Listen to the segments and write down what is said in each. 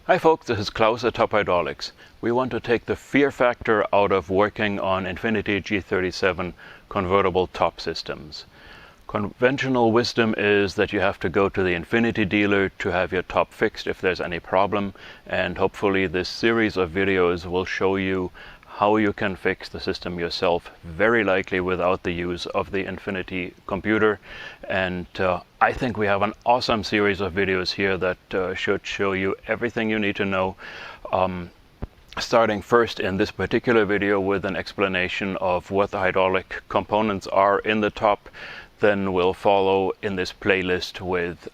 Hi folks, this is Klaus of Top Hydraulics. We want to take the fear factor out of working on Infiniti G37 convertible top systems. Conventional wisdom is that you have to go to the Infiniti dealer to have your top fixed if there's any problem, and hopefully this series of videos will show you how you can fix the system yourself, very likely without the use of the Infiniti computer. And I think we have an awesome series of videos here that should show you everything you need to know. Starting first in this particular video with an explanation of what the hydraulic components are in the top. Then we'll follow in this playlist with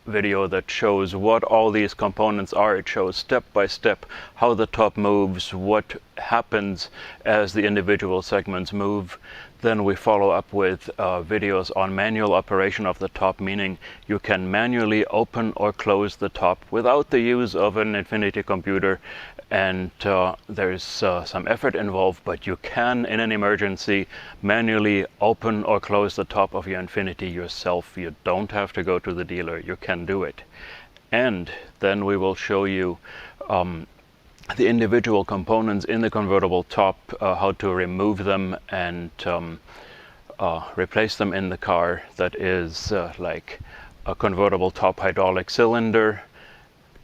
video that shows what all these components are. It shows step by step how the top moves, what happens as the individual segments move. Then we follow up with videos on manual operation of the top, meaning you can manually open or close the top without the use of an Infiniti computer. And there's some effort involved, but you can, in an emergency, manually open or close the top of your Infiniti yourself. You don't have to go to the dealer, you can do it. And then we will show you the individual components in the convertible top, how to remove them and replace them in the car. That is like a convertible top hydraulic cylinder.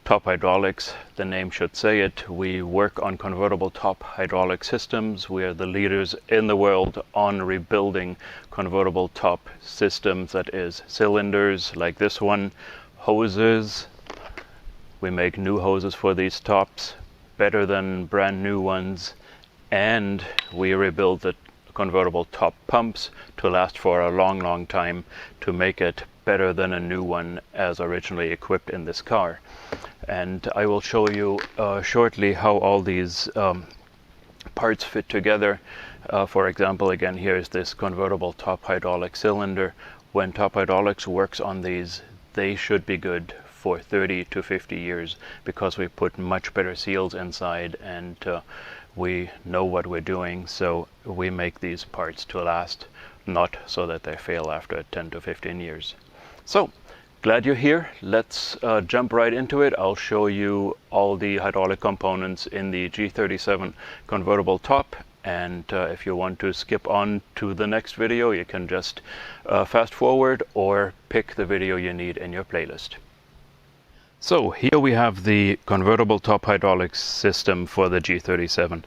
Top Hydraulics, the name should say it. We work on convertible top hydraulic systems. We are the leaders in the world on rebuilding convertible top systems, that is cylinders like this one, hoses. We make new hoses for these tops, better than brand new ones, and we rebuild the convertible top pumps to last for a long time to make it better than a new one as originally equipped in this car. And I will show you shortly how all these parts fit together. For example, again, here is this convertible top hydraulic cylinder. When Top Hydraulics works on these, they should be good for 30 to 50 years because we put much better seals inside and we know what we're doing, so we make these parts to last, not so that they fail after 10 to 15 years. So, glad you're here. Let's jump right into it. I'll show you all the hydraulic components in the G37 convertible top, and if you want to skip on to the next video, you can just fast forward or pick the video you need in your playlist. So here we have the convertible top hydraulics system for the G37.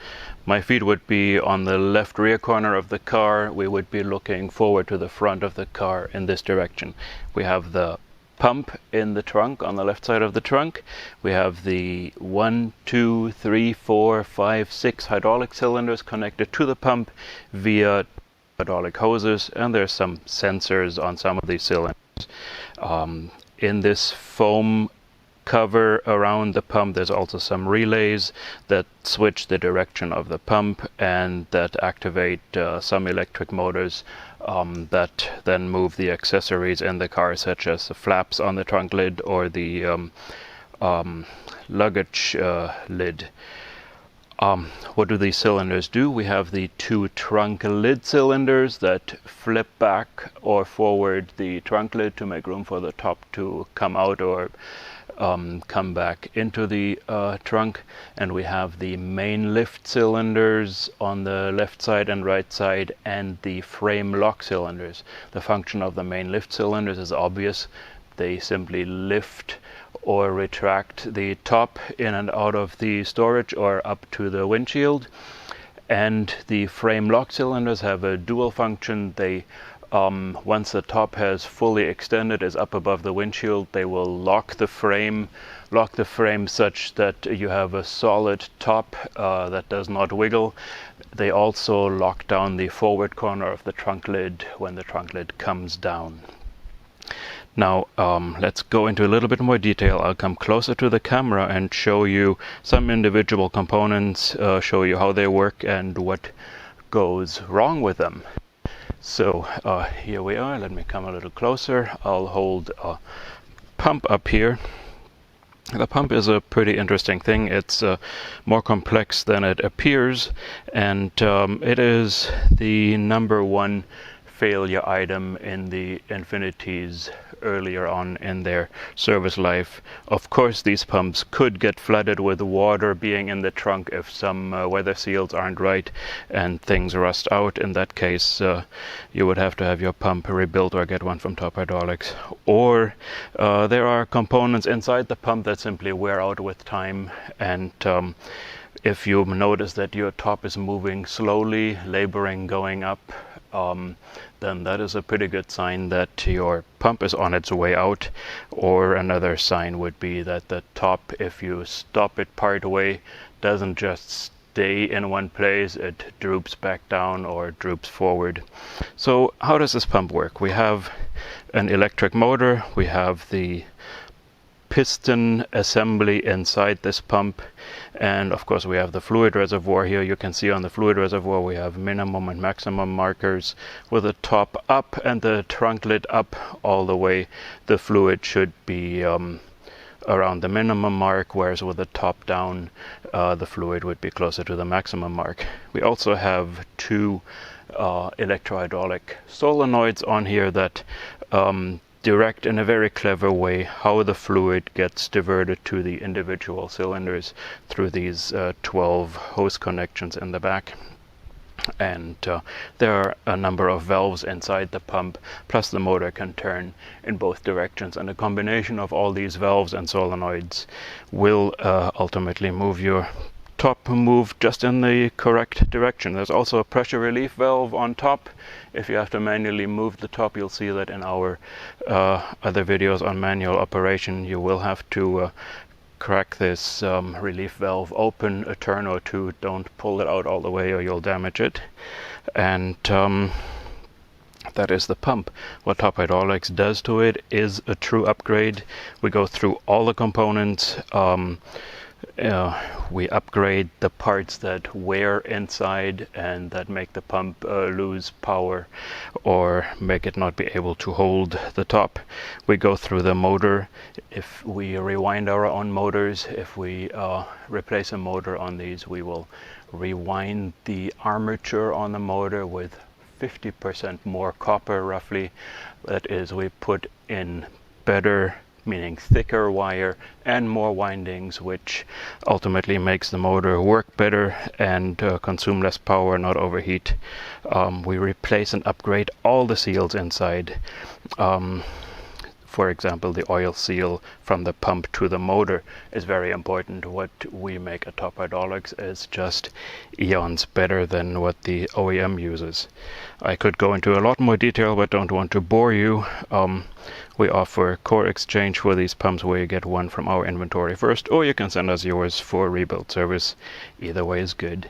My feet would be on the left rear corner of the car. We would be looking forward to the front of the car in this direction. We have the pump in the trunk on the left side of the trunk. We have the 1, 2, 3, 4, 5, 6 hydraulic cylinders connected to the pump via hydraulic hoses, and there's some sensors on some of these cylinders. In this foam cover around the pump, there's also some relays that switch the direction of the pump and that activate some electric motors that then move the accessories in the car, such as the flaps on the trunk lid or the luggage lid. What do these cylinders do? We have the two trunk lid cylinders that flip back or forward the trunk lid to make room for the top to come out or come back into the trunk. And we have the main lift cylinders on the left side and right side, and the frame lock cylinders. The function of the main lift cylinders is obvious. They simply lift or retract the top in and out of the storage or up to the windshield. And the frame lock cylinders have a dual function. They once the top has fully extended, is up above the windshield, they will lock the frame such that you have a solid top that does not wiggle. They also lock down the forward corner of the trunk lid when the trunk lid comes down. Now let's go into a little bit more detail. I'll come closer to the camera and show you some individual components, show you how they work and what goes wrong with them. So here we are. Let me come a little closer. I'll hold a pump up here. The pump is a pretty interesting thing. It's more complex than it appears, and it is the #1 failure item in the Infinitis earlier on in their service life. Of course, these pumps could get flooded with water being in the trunk if some weather seals aren't right and things rust out. In that case, you would have to have your pump rebuilt or get one from Top Hydraulics. Or there are components inside the pump that simply wear out with time, and if you notice that your top is moving slowly, laboring going up, then that is a pretty good sign that your pump is on its way out. Or another sign would be that the top, if you stop it part way, doesn't just stay in one place, it droops back down or droops forward. So how does this pump work? We have an electric motor, we have the piston assembly inside this pump, and of course we have the fluid reservoir here. You can see on the fluid reservoir we have minimum and maximum markers. With the top up and the trunk lid up all the way, the fluid should be around the minimum mark, whereas with the top down the fluid would be closer to the maximum mark. We also have two electrohydraulic solenoids on here that direct in a very clever way how the fluid gets diverted to the individual cylinders through these 12 hose connections in the back. And there are a number of valves inside the pump, plus the motor can turn in both directions, and a combination of all these valves and solenoids will ultimately move your top move just in the correct direction. There's also a pressure relief valve on top. If you have to manually move the top, you'll see that in our other videos on manual operation, you will have to crack this relief valve open a turn or two. Don't pull it out all the way or you'll damage it. And that is the pump. What Top Hydraulics does to it is a true upgrade. We go through all the components. We upgrade the parts that wear inside and that make the pump lose power or make it not be able to hold the top. We go through the motor. If we rewind our own motors, if we replace a motor on these, we will rewind the armature on the motor with 50% more copper roughly. That is, we put in better, meaning thicker wire and more windings, which ultimately makes the motor work better and consume less power, not overheat. We replace and upgrade all the seals inside. For example, the oil seal from the pump to the motor is very important. What we make at Top Hydraulics is just eons better than what the OEM uses. I could go into a lot more detail, but don't want to bore you. We offer core exchange for these pumps, where you get one from our inventory first, or you can send us yours for rebuild service. Either way is good.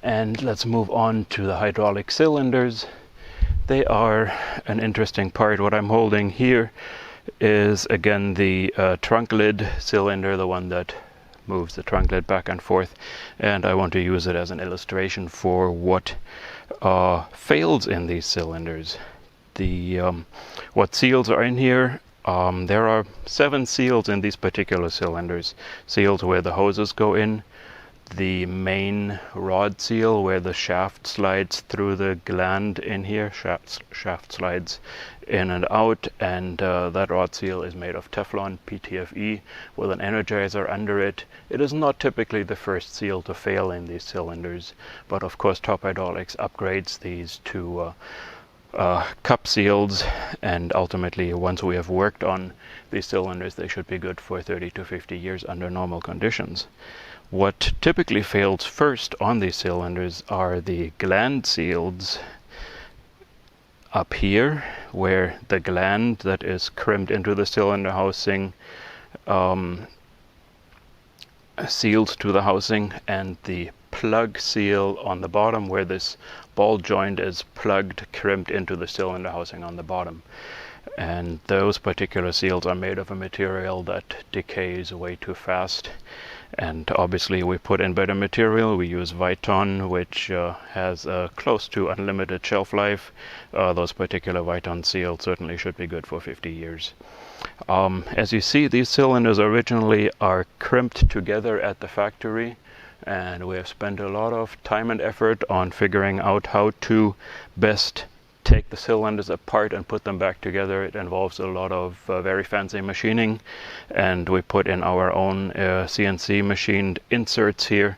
And let's move on to the hydraulic cylinders. They are an interesting part. What I'm holding here is again the trunk lid cylinder, the one that moves the trunk lid back and forth, and I want to use it as an illustration for what fails in these cylinders. What seals are in here? There are 7 seals in these particular cylinders. Seals where the hoses go in, the main rod seal where the shaft slides through the gland in here, shaft slides in and out, and that rod seal is made of Teflon PTFE with an energizer under it. It is not typically the first seal to fail in these cylinders, but of course Top Hydraulics upgrades these to cup seals, and ultimately once we have worked on these cylinders, they should be good for 30 to 50 years under normal conditions. What typically fails first on these cylinders are the gland shields up here, where the gland that is crimped into the cylinder housing seals to the housing, and the plug seal on the bottom, where this ball joint is plugged, crimped into the cylinder housing on the bottom. And those particular seals are made of a material that decays way too fast. And obviously we put in better material. We use Viton, which has a close to unlimited shelf life. Those particular Viton seals certainly should be good for 50 years. As you see, these cylinders originally are crimped together at the factory, and we have spent a lot of time and effort on figuring out how to best take the cylinders apart and put them back together, it involves a lot of very fancy machining, and we put in our own CNC machined inserts here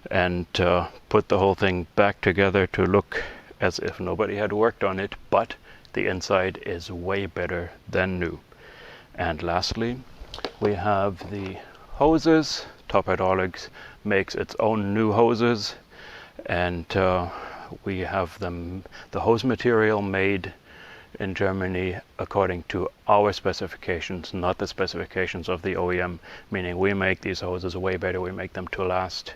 and put the whole thing back together to look as if nobody had worked on it, but the inside is way better than new. And lastly, we have the hoses. Top Hydraulics makes its own new hoses, and we have the hose material made in Germany according to our specifications, not the specifications of the OEM, meaning we make these hoses way better, we make them to last.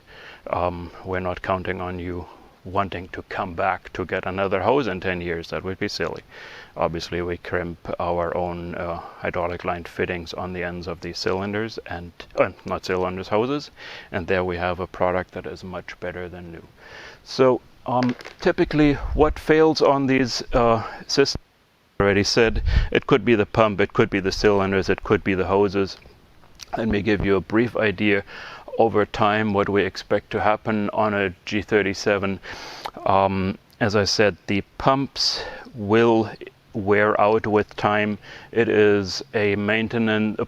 We're not counting on you wanting to come back to get another hose in 10 years. That would be silly. Obviously we crimp our own hydraulic line fittings on the ends of these cylinders, and not cylinders, hoses, and there we have a product that is much better than new. So typically what fails on these systems, I already said, it could be the pump, it could be the cylinders, it could be the hoses. Let me give you a brief idea over time what we expect to happen on a G37. As I said, the pumps will wear out with time. It is a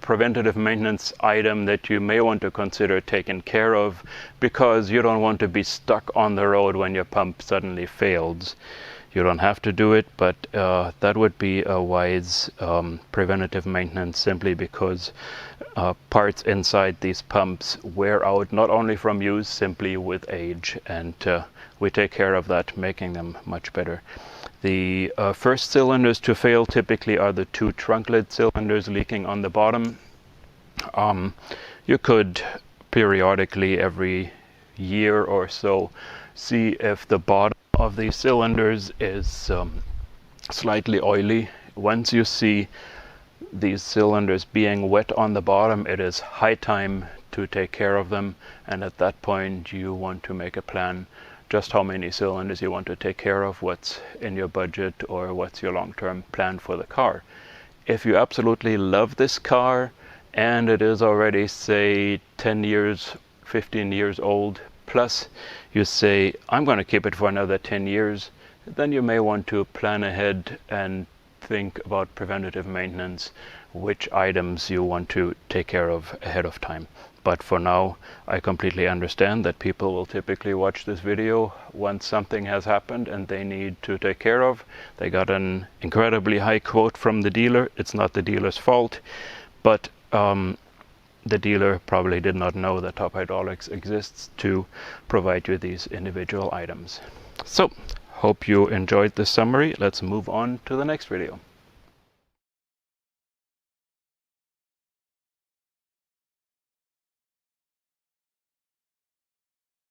preventative maintenance item that you may want to consider taking care of, because you don't want to be stuck on the road when your pump suddenly fails. You don't have to do it, but that would be a wise preventative maintenance, simply because parts inside these pumps wear out not only from use, simply with age, and we take care of that, making them much better. The first cylinders to fail typically are the two trunk lid cylinders leaking on the bottom. You could periodically, every year or so, see if the bottom of these cylinders is slightly oily. Once you see these cylinders being wet on the bottom, it is high time to take care of them, and at that point you want to make a plan just how many cylinders you want to take care of, what's in your budget, or what's your long-term plan for the car. If you absolutely love this car and it is already, say, 10 years, 15 years old, plus you say, I'm going to keep it for another 10 years, then you may want to plan ahead and think about preventative maintenance, which items you want to take care of ahead of time. But for now, I completely understand that people will typically watch this video once something has happened and they need to take care of. They got an incredibly high quote from the dealer. It's not the dealer's fault, but the dealer probably did not know that Top Hydraulics exists to provide you these individual items. So, hope you enjoyed this summary. Let's move on to the next video.